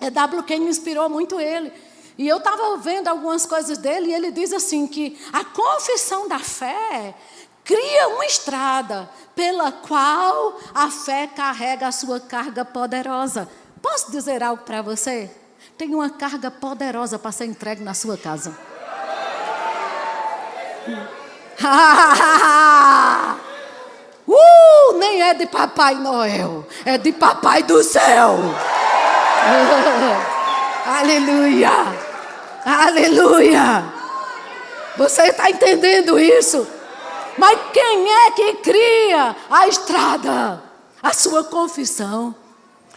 W. Kenyon inspirou muito ele. E eu estava vendo algumas coisas dele, e ele diz assim que a confissão da fé cria uma estrada pela qual a fé carrega a sua carga poderosa. Posso dizer algo para você? Tem uma carga poderosa para ser entregue na sua casa. Nem é de Papai Noel, é de Papai do Céu. Aleluia. Aleluia! Você está entendendo isso? Mas quem é que cria a estrada? A sua confissão.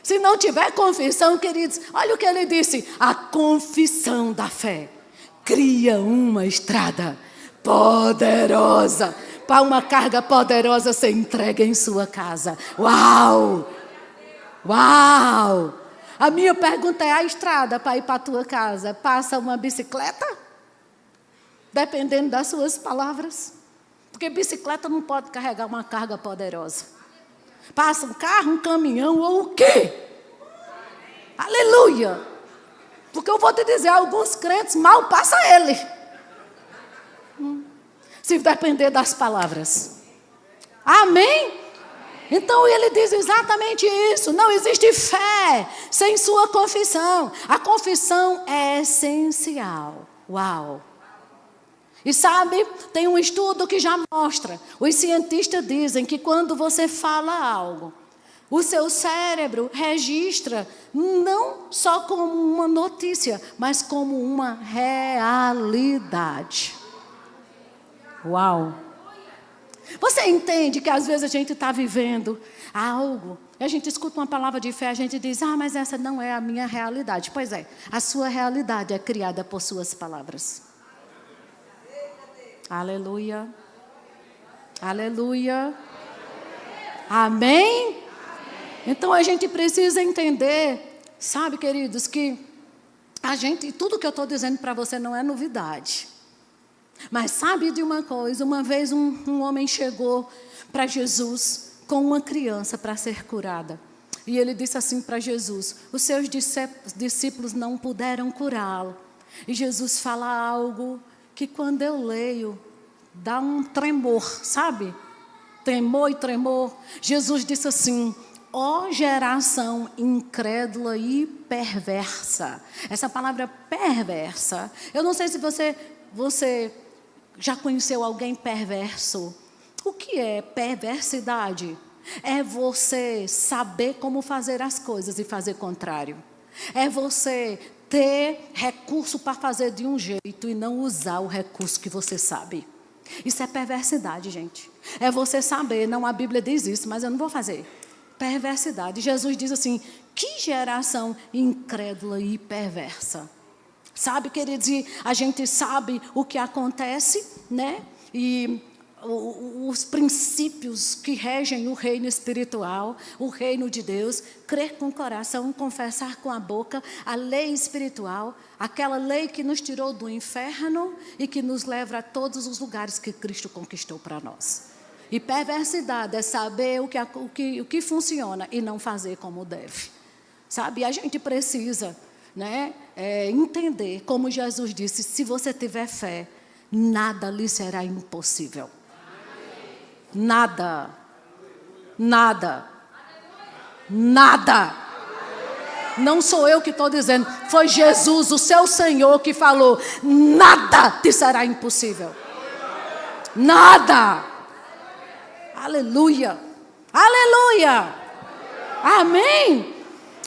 Se não tiver confissão, queridos, olha o que ele disse. A confissão da fé cria uma estrada poderosa para uma carga poderosa ser entregue em sua casa. Uau! Uau! A minha pergunta é, a estrada para ir para a tua casa, passa uma bicicleta? Dependendo das suas palavras. Porque bicicleta não pode carregar uma carga poderosa. Passa um carro, um caminhão ou o quê? Aleluia! Porque eu vou te dizer, alguns crentes mal passa ele. Se depender das palavras. Amém? Então ele diz exatamente isso. Não existe fé sem sua confissão. A confissão é essencial. Uau! E sabe, tem um estudo que já mostra, os cientistas dizem que quando você fala algo, o seu cérebro registra não só como uma notícia, mas como uma realidade. Uau! Você entende que às vezes a gente está vivendo algo, e a gente escuta uma palavra de fé, a gente diz, mas essa não é a minha realidade. Pois é, a sua realidade é criada por suas palavras. Aleluia. Aleluia. Amém? Então a gente precisa entender, sabe, queridos, que tudo que eu estou dizendo para você não é novidade. Mas sabe de uma coisa, uma vez um homem chegou para Jesus com uma criança para ser curada. E ele disse assim para Jesus, os seus discípulos não puderam curá-lo. E Jesus fala algo que quando eu leio, dá um tremor, sabe? Temor e tremor. Jesus disse assim, ó geração incrédula e perversa. Essa palavra perversa, eu não sei se você já conheceu alguém perverso. O que é perversidade? É você saber como fazer as coisas e fazer contrário. É você ter recurso para fazer de um jeito e não usar o recurso que você sabe. Isso é perversidade, gente. É você saber, não, a Bíblia diz isso, mas eu não vou fazer. Perversidade. Jesus diz assim, que geração incrédula e perversa. Sabe, queridos, e a gente sabe o que acontece, né? E os princípios que regem o reino espiritual, o reino de Deus, crer com o coração, confessar com a boca, a lei espiritual, aquela lei que nos tirou do inferno e que nos leva a todos os lugares que Cristo conquistou para nós. E perversidade é saber o que funciona e não fazer como deve. Sabe, a gente precisa, né, entender, como Jesus disse, se você tiver fé, nada lhe será impossível. Nada, nada, nada. Não sou eu que estou dizendo, foi Jesus, o seu Senhor, que falou, nada te será impossível. Nada. Aleluia, aleluia, amém.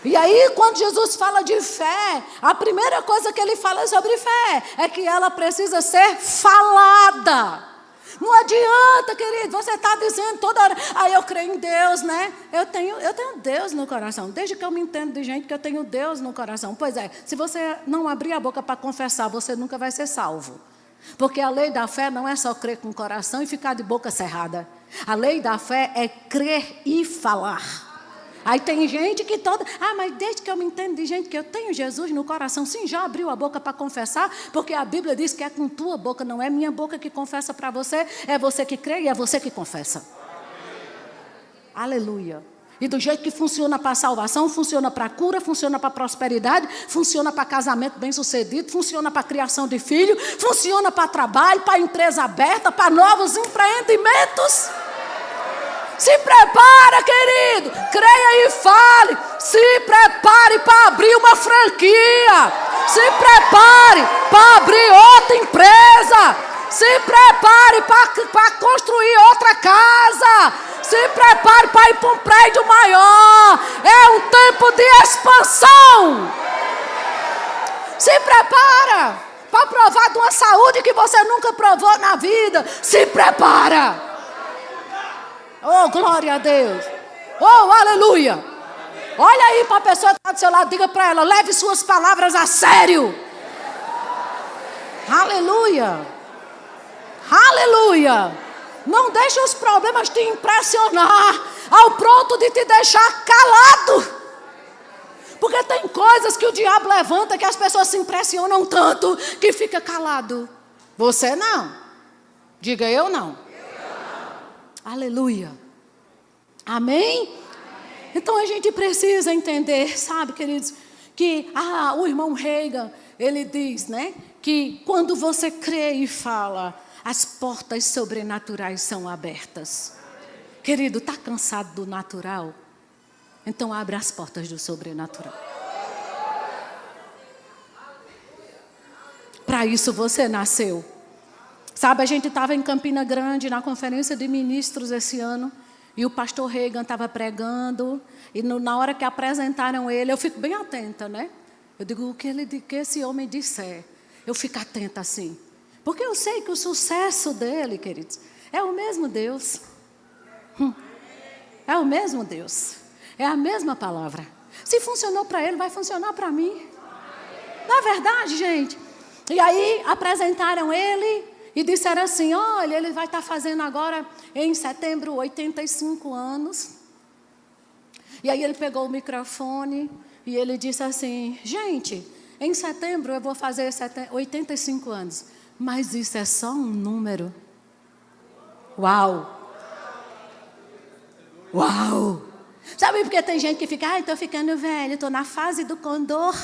E aí, quando Jesus fala de fé, a primeira coisa que ele fala sobre fé é que ela precisa ser falada. Não adianta, querido, você está dizendo toda hora, eu creio em Deus, né? Eu tenho Deus no coração. Desde que eu me entendo de gente que eu tenho Deus no coração. Pois é, se você não abrir a boca para confessar, você nunca vai ser salvo. Porque a lei da fé não é só crer com o coração e ficar de boca cerrada. A lei da fé é crer e falar. Aí tem gente que mas desde que eu me entendo de gente que eu tenho Jesus no coração, sim, já abriu a boca para confessar, porque a Bíblia diz que é com tua boca, não é minha boca que confessa para você, é você que crê e é você que confessa. Aleluia. E do jeito que funciona para a salvação, funciona para a cura, funciona para a prosperidade, funciona para casamento bem-sucedido, funciona para a criação de filho, funciona para trabalho, para empresa aberta, para novos empreendimentos. Se prepara, querido, creia e fale, se prepare para abrir uma franquia, se prepare para abrir outra empresa, se prepare para construir outra casa, se prepare para ir para um prédio maior, é um tempo de expansão. Se prepara para provar de uma saúde que você nunca provou na vida, se prepara. Oh, glória a Deus. Oh, aleluia. Olha aí para a pessoa que está do seu lado, diga para ela, leve suas palavras a sério. Aleluia. Aleluia. Não deixe os problemas te impressionar ao ponto de te deixar calado. Porque tem coisas que o diabo levanta que as pessoas se impressionam tanto que fica calado. Você não. Diga eu não. Aleluia. Amém? Amém? Então a gente precisa entender, sabe, queridos, que o irmão Reagan, ele diz, né, que quando você crê e fala, as portas sobrenaturais são abertas. Querido, está cansado do natural? Então abre as portas do sobrenatural. Para isso você nasceu. Sabe, a gente estava em Campina Grande, na conferência de ministros esse ano, e o pastor Reagan estava pregando, e na hora que apresentaram ele, eu fico bem atenta, né? Eu digo, o que esse homem disser, eu fico atenta assim. Porque eu sei que o sucesso dele, queridos, é o mesmo Deus. É o mesmo Deus. É a mesma palavra. Se funcionou para ele, vai funcionar para mim. Não é verdade, gente? E aí apresentaram ele e disseram assim, olha, ele vai estar fazendo agora em setembro 85 anos. E aí ele pegou o microfone e ele disse assim, gente, em setembro eu vou fazer 85 anos. Mas isso é só um número. Uau! Uau! Sabe por que tem gente que fica, estou ficando velho, estou na fase do condor.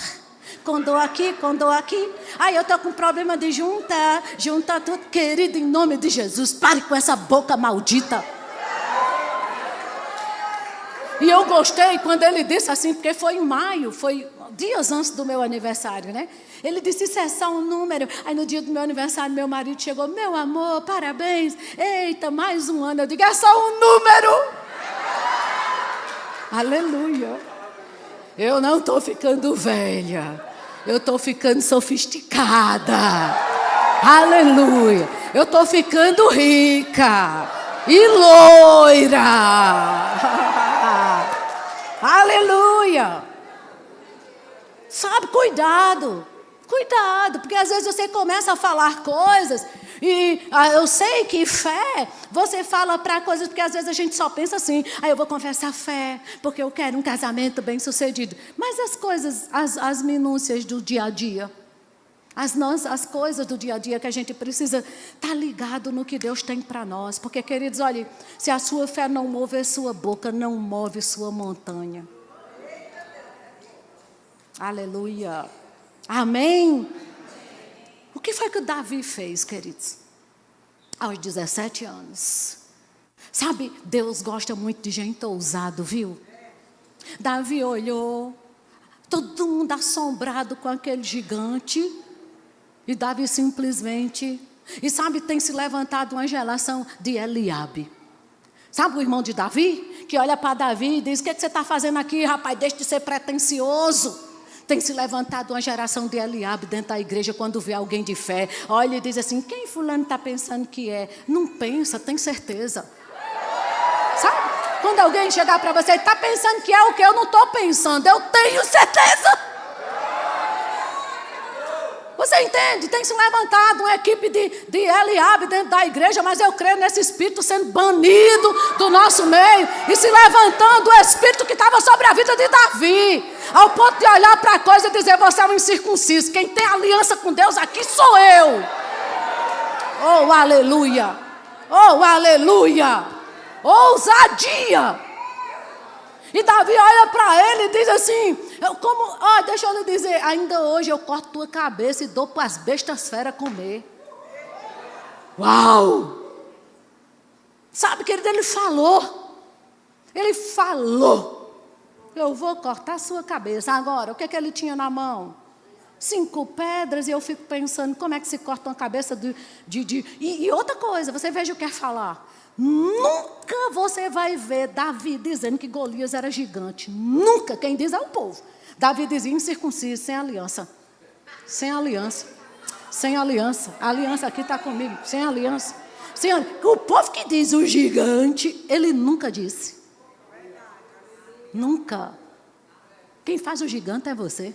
Condor aqui, condor aqui. Eu estou com problema de juntar tudo. Querido, em nome de Jesus, pare com essa boca maldita. E eu gostei quando ele disse assim, porque foi em maio, foi dias antes do meu aniversário, né? Ele disse, isso é só um número. Aí no dia do meu aniversário, meu marido chegou, meu amor, parabéns. Eita, mais um ano. Eu digo, é só um número. Aleluia. Eu não estou ficando velha. Eu estou ficando sofisticada. Aleluia. Eu estou ficando rica. E loira. Aleluia. Sabe, cuidado. Cuidado, porque às vezes você começa a falar coisas e eu sei que fé, você fala para coisas, porque às vezes a gente só pensa assim, eu vou confessar fé, porque eu quero um casamento bem sucedido. Mas as coisas, as minúcias do dia a dia, as coisas do dia a dia que a gente precisa estar ligado no que Deus tem para nós. Porque, queridos, olha, se a sua fé não mover sua boca, não move sua montanha. Aleluia. Amém? O que foi que o Davi fez, queridos? Aos 17 anos. Sabe, Deus gosta muito de gente ousado, viu? Davi olhou, todo mundo assombrado com aquele gigante. E Davi simplesmente... E sabe, tem se levantado uma geração de Eliabe. Sabe o irmão de Davi? Que olha para Davi e diz, o que você está fazendo aqui, rapaz? Deixa de ser pretensioso. Tem se levantado uma geração de Eliabe dentro da igreja quando vê alguém de fé. Olha e diz assim, quem fulano está pensando que é? Não pensa, tem certeza. Sabe? Quando alguém chegar para você, está pensando que é o que eu não estou pensando, eu tenho certeza. Você entende? Tem se levantado uma equipe de Eliabe dentro da igreja, mas eu creio nesse espírito sendo banido do nosso meio e se levantando o espírito que estava sobre a vida de Davi, ao ponto de olhar para a coisa e dizer, você é um incircunciso, quem tem aliança com Deus aqui sou eu. Oh, aleluia! Oh, aleluia! Ousadia! E Davi olha para ele e diz assim, deixa eu lhe dizer, ainda hoje eu corto tua cabeça e dou para as bestas feras comer. Uau! Sabe, querido, ele falou, eu vou cortar a sua cabeça. Agora, o que ele tinha na mão? 5 pedras, e eu fico pensando, como é que se corta uma cabeça E outra coisa, você veja o que quer falar. Nunca você vai ver Davi dizendo que Golias era gigante. Nunca. Quem diz é o povo. Davi dizia incircunciso, sem aliança. Sem aliança. Sem aliança. A aliança aqui está comigo. Sem aliança. O povo que diz o gigante, ele nunca disse. Nunca. Quem faz o gigante é você.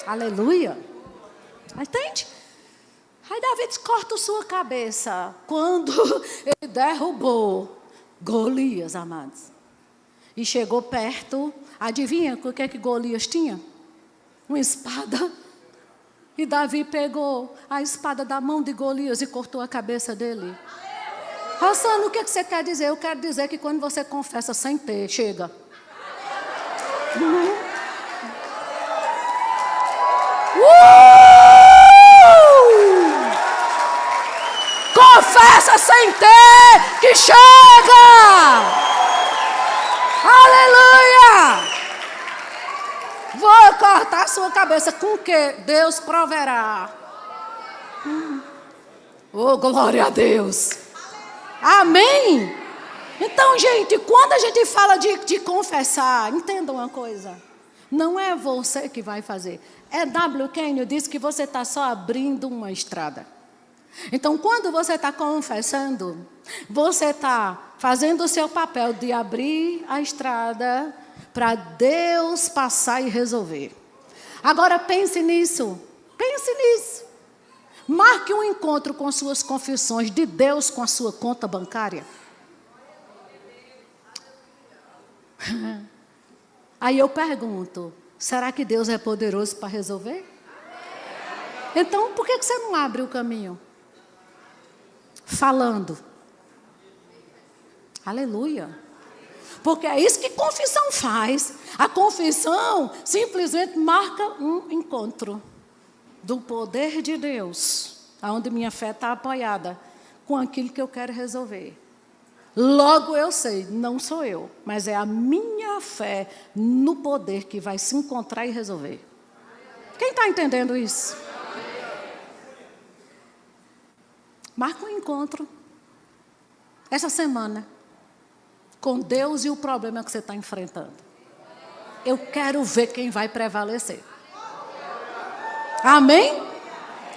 Aleluia. Entende? Aí Davi corta sua cabeça quando ele derrubou Golias, amados. E chegou perto, adivinha o que Golias tinha? Uma espada. E Davi pegou a espada da mão de Golias e cortou a cabeça dele. Rossano, o que você quer dizer? Eu quero dizer que quando você confessa sem ter, chega. Confessa sem ter, que chega! Aleluia! Vou cortar a sua cabeça com o que Deus proverá. Oh, glória a Deus. Amém? Então, gente, quando a gente fala de confessar, entenda uma coisa. Não é você que vai fazer. W. Kenyon diz que você está só abrindo uma estrada. Então, quando você está confessando, você está fazendo o seu papel de abrir a estrada para Deus passar e resolver. Agora, pense nisso. Pense nisso. Marque um encontro com suas confissões de Deus com a sua conta bancária. Aí eu pergunto, será que Deus é poderoso para resolver? Então, por que você não abre o caminho? Falando. Aleluia. Porque é isso que confissão faz. A confissão simplesmente marca um encontro do poder de Deus, onde minha fé está apoiada com aquilo que eu quero resolver. Logo eu sei, não sou eu, mas é a minha fé no poder que vai se encontrar e resolver. Quem está entendendo isso? Marca um encontro essa semana com Deus e o problema que você está enfrentando. Eu quero ver quem vai prevalecer. Amém?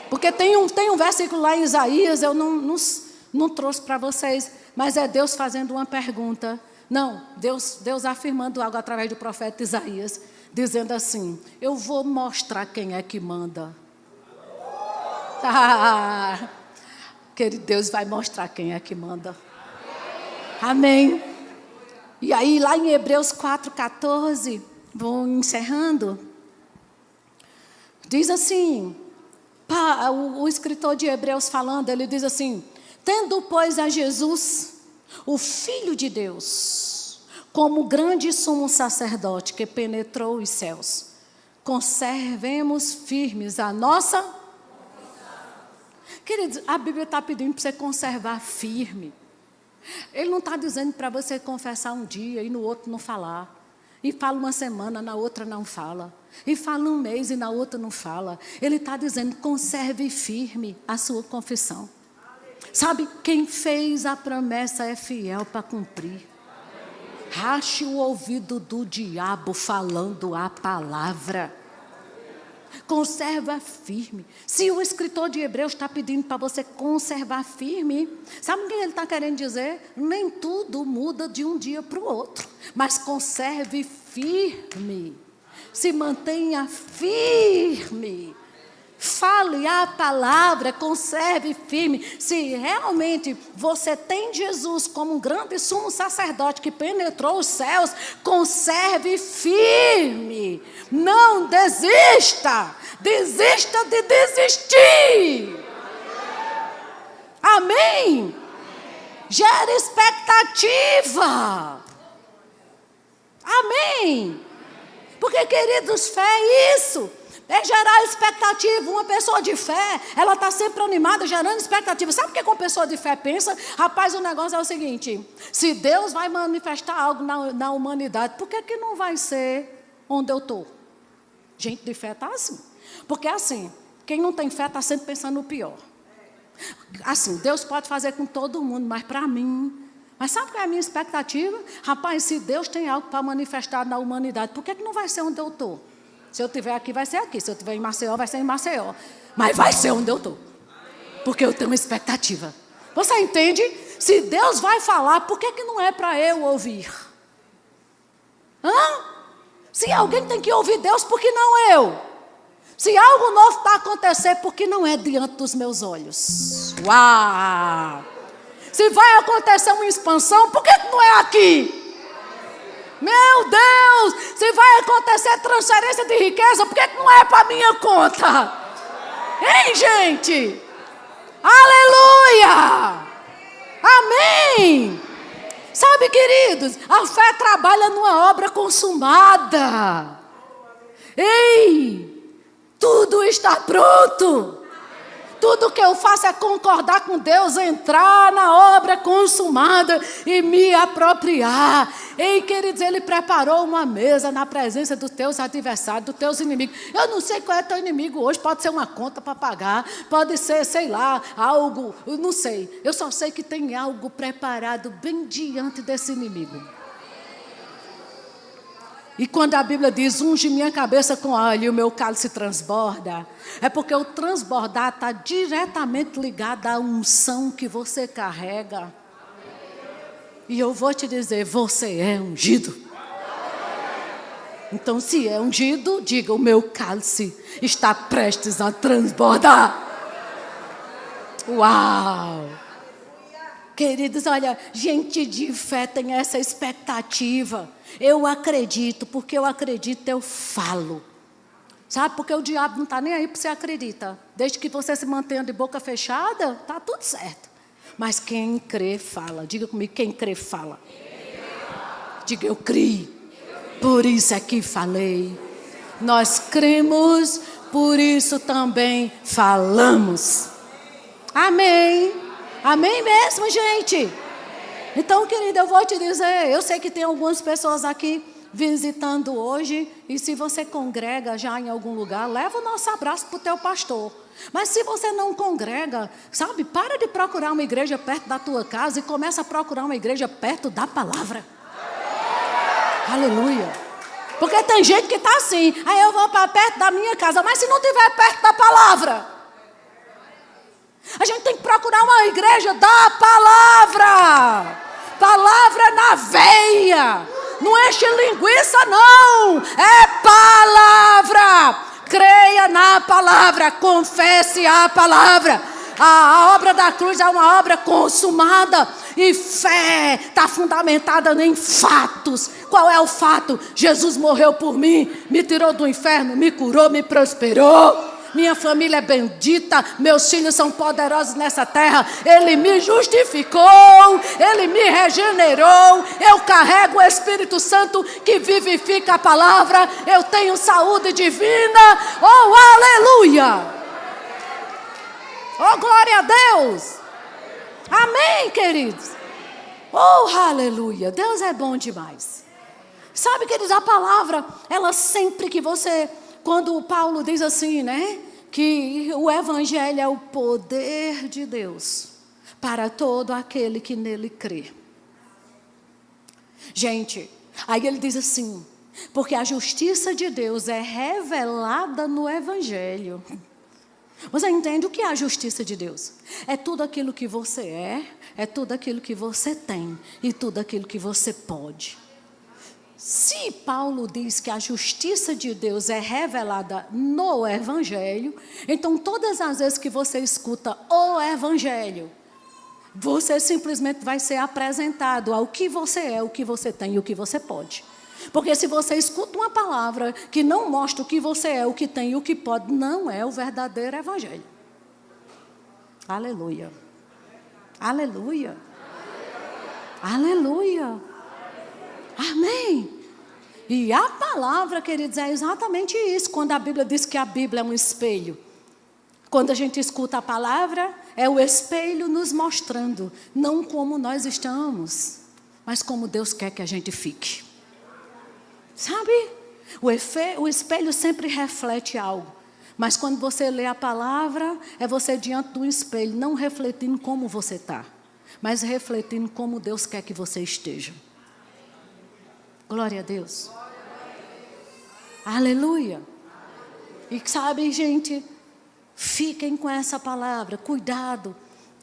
Porque tem um versículo lá em Isaías, eu não trouxe para vocês, mas é Deus fazendo uma pergunta. Não, Deus afirmando algo através do profeta Isaías, dizendo assim, eu vou mostrar quem é que manda. Querido, Deus vai mostrar quem é que manda. Amém. E aí, lá em Hebreus 4,14, vou encerrando, diz assim, o escritor de Hebreus falando, ele diz assim, tendo, pois, a Jesus, o Filho de Deus, como grande sumo sacerdote que penetrou os céus, conservemos firmes a nossa... Queridos, a Bíblia está pedindo para você conservar firme. Ele não está dizendo para você confessar um dia e no outro não falar. E fala uma semana, na outra não fala. E fala um mês e na outra não fala. Ele está dizendo, conserve firme a sua confissão. Sabe, quem fez a promessa é fiel para cumprir. Rache o ouvido do diabo falando a palavra. Conserva firme. Se o escritor de Hebreus está pedindo para você conservar firme, sabe o que ele está querendo dizer? Nem tudo muda de um dia para o outro, mas conserve firme. Se mantenha firme. Fale a palavra, conserve firme. Se realmente você tem Jesus como um grande sumo sacerdote que penetrou os céus, conserve firme. Não desista. Desista de desistir. Amém? Gera expectativa. Amém? Porque, queridos, fé é isso. É gerar expectativa. Uma pessoa de fé, ela está sempre animada, gerando expectativa. Sabe o que uma pessoa de fé pensa? Rapaz, o negócio é o seguinte, se Deus vai manifestar algo na humanidade, por que não vai ser onde eu estou? Gente de fé está assim. Porque assim, quem não tem fé está sempre pensando no pior. Assim, Deus pode fazer com todo mundo, mas para mim... Mas sabe qual é a minha expectativa? Rapaz, se Deus tem algo para manifestar na humanidade, por que não vai ser onde eu estou? Se eu estiver aqui, vai ser aqui. Se eu estiver em Maceió, vai ser em Maceió. Mas vai ser onde eu estou. Porque eu tenho uma expectativa. Você entende? Se Deus vai falar, por que não é para eu ouvir? Se alguém tem que ouvir Deus, por que não eu? Se algo novo está acontecendo, por que não é diante dos meus olhos? Uau! Se vai acontecer uma expansão, por que não é aqui? Meu Deus, se vai acontecer transferência de riqueza, por que não é para minha conta? Hein, gente? Aleluia! Amém! Sabe, queridos, a fé trabalha numa obra consumada. Ei, tudo está pronto. Tudo que eu faço é concordar com Deus, entrar na obra consumada e me apropriar. Ei, queridos, Ele preparou uma mesa na presença dos teus adversários, dos teus inimigos. Eu não sei qual é teu inimigo hoje, pode ser uma conta para pagar, pode ser, sei lá, algo, eu não sei. Eu só sei que tem algo preparado bem diante desse inimigo. E quando a Bíblia diz, unge minha cabeça com óleo e o meu cálice transborda, é porque o transbordar está diretamente ligado à unção que você carrega. E eu vou te dizer, você é ungido. Então, se é ungido, diga, o meu cálice está prestes a transbordar. Uau! Queridos, olha, gente de fé tem essa expectativa. Eu acredito, porque eu acredito, eu falo. Sabe, porque o diabo não está nem aí para você acredita. Desde que você se mantenha de boca fechada, está tudo certo. Mas quem crê, fala. Diga comigo, quem crê, fala. Diga, eu criei. Por isso é que falei. Nós cremos, por isso também falamos. Amém. Amém mesmo, gente? Então, querida, eu vou te dizer, eu sei que tem algumas pessoas aqui visitando hoje, e se você congrega já em algum lugar, leva o nosso abraço para o teu pastor. Mas se você não congrega, sabe, para de procurar uma igreja perto da tua casa e começa a procurar uma igreja perto da palavra. Aleluia. Porque tem gente que está assim, aí eu vou para perto da minha casa, mas se não estiver perto da palavra... A gente tem que procurar uma igreja da palavra. Palavra na veia. Não enche linguiça, não. É palavra. Creia na palavra. Confesse a palavra. A obra da cruz é uma obra consumada. E fé está fundamentada em fatos. Qual é o fato? Jesus morreu por mim. Me tirou do inferno. Me curou, me prosperou. Minha família é bendita, meus filhos são poderosos nessa terra. Ele me justificou, Ele me regenerou. Eu carrego o Espírito Santo que vivifica a palavra. Eu tenho saúde divina. Oh, aleluia! Oh, glória a Deus! Amém, queridos? Oh, aleluia! Deus é bom demais. Sabe, queridos, a palavra, ela sempre que você... Quando o Paulo diz assim, né? Que o evangelho é o poder de Deus para todo aquele que nele crê. Gente, aí ele diz assim, porque a justiça de Deus é revelada no evangelho. Você entende o que é a justiça de Deus? É tudo aquilo que você é tudo aquilo que você tem e tudo aquilo que você pode. Se Paulo diz que a justiça de Deus é revelada no Evangelho, então todas as vezes que você escuta o Evangelho, você simplesmente vai ser apresentado ao que você é, o que você tem e o que você pode. Porque se você escuta uma palavra que não mostra o que você é, o que tem e o que pode, não é o verdadeiro Evangelho. Aleluia. Aleluia. Aleluia. Amém. E a palavra, queridos, é exatamente isso. Quando a Bíblia diz que a Bíblia é um espelho. Quando a gente escuta a palavra, é o espelho nos mostrando. Não como nós estamos, mas como Deus quer que a gente fique. Sabe? O espelho sempre reflete algo. Mas quando você lê a palavra, é você diante do espelho, não refletindo como você está, mas refletindo como Deus quer que você esteja. Glória a Deus. Aleluia. E sabe, gente, fiquem com essa palavra, cuidado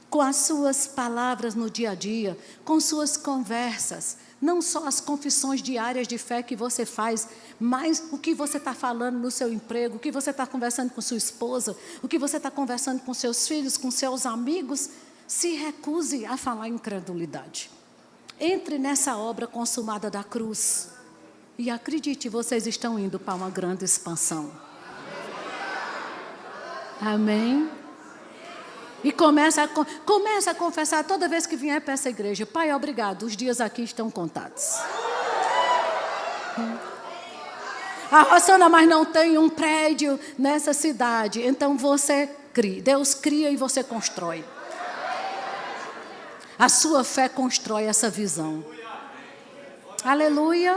com as suas palavras no dia a dia, com suas conversas, não só as confissões diárias de fé que você faz, mas o que você está falando no seu emprego, o que você está conversando com sua esposa, o que você está conversando com seus filhos, com seus amigos. Se recuse a falar incredulidade. Entre nessa obra consumada da cruz. E acredite, vocês estão indo para uma grande expansão. Amém? E começa a confessar toda vez que vier para essa igreja. Pai, obrigado, os dias aqui estão contados. Ah, Rosana, mas não tem um prédio nessa cidade. Então você crie. Deus cria e você constrói. A sua fé constrói essa visão. Aleluia.